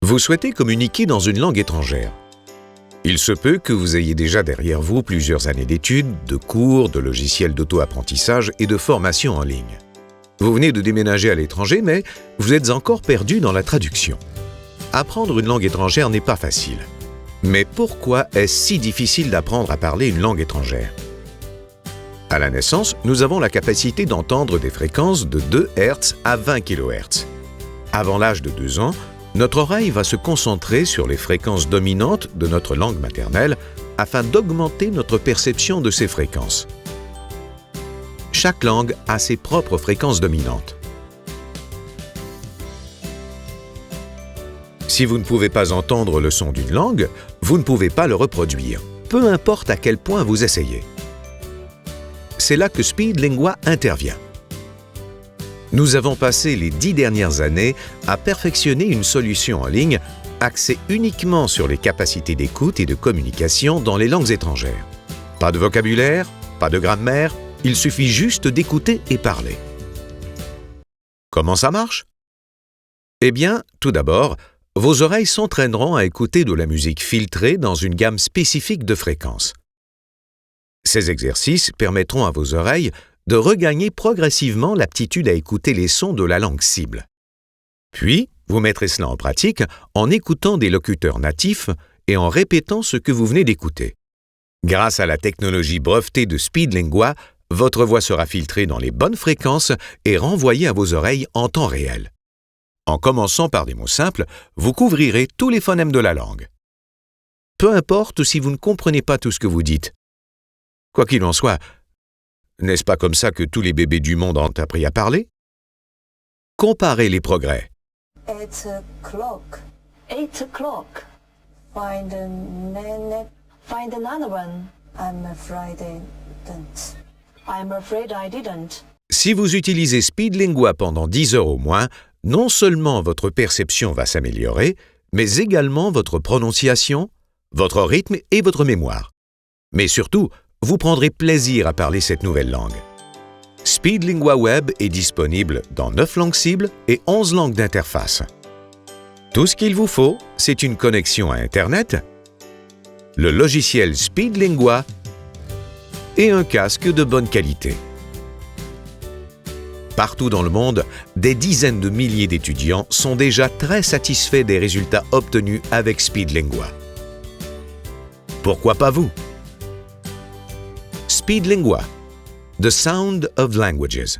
Vous souhaitez communiquer dans une langue étrangère. Il se peut que vous ayez déjà derrière vous plusieurs années d'études, de cours, de logiciels d'auto-apprentissage et de formation en ligne. Vous venez de déménager à l'étranger, mais vous êtes encore perdu dans la traduction. Apprendre une langue étrangère n'est pas facile. Mais pourquoi est-ce si difficile d'apprendre à parler une langue étrangère? À la naissance, nous avons la capacité d'entendre des fréquences de 2 Hz à 20 kHz. Avant l'âge de 2 ans, notre oreille va se concentrer sur les fréquences dominantes de notre langue maternelle afin d'augmenter notre perception de ces fréquences. Chaque langue a ses propres fréquences dominantes. Si vous ne pouvez pas entendre le son d'une langue, vous ne pouvez pas le reproduire, peu importe à quel point vous essayez. C'est là que SpeedLingua intervient. Nous avons passé les 10 dernières années à perfectionner une solution en ligne axée uniquement sur les capacités d'écoute et de communication dans les langues étrangères. Pas de vocabulaire, pas de grammaire, il suffit juste d'écouter et parler. Comment ça marche? Eh bien, tout d'abord, vos oreilles s'entraîneront à écouter de la musique filtrée dans une gamme spécifique de fréquences. Ces exercices permettront à vos oreilles de regagner progressivement l'aptitude à écouter les sons de la langue cible. Puis, vous mettrez cela en pratique en écoutant des locuteurs natifs et en répétant ce que vous venez d'écouter. Grâce à la technologie brevetée de SpeedLingua, votre voix sera filtrée dans les bonnes fréquences et renvoyée à vos oreilles en temps réel. En commençant par des mots simples, vous couvrirez tous les phonèmes de la langue. Peu importe si vous ne comprenez pas tout ce que vous dites. Quoi qu'il en soit, n'est-ce pas comme ça que tous les bébés du monde ont appris à parler? Comparez les progrès. 8 o'clock. 8 o'clock. Find another one. I'm afraid I didn't. I'm afraid I didn't. Si vous utilisez SpeedLingua pendant 10 heures au moins, non seulement votre perception va s'améliorer, mais également votre prononciation, votre rythme et votre mémoire. Mais surtout, vous prendrez plaisir à parler cette nouvelle langue. SpeedLingua Web est disponible dans 9 langues cibles et 11 langues d'interface. Tout ce qu'il vous faut, c'est une connexion à Internet, le logiciel SpeedLingua et un casque de bonne qualité. Partout dans le monde, des dizaines de milliers d'étudiants sont déjà très satisfaits des résultats obtenus avec SpeedLingua. Pourquoi pas vous? SpeedLingua, the sound of languages.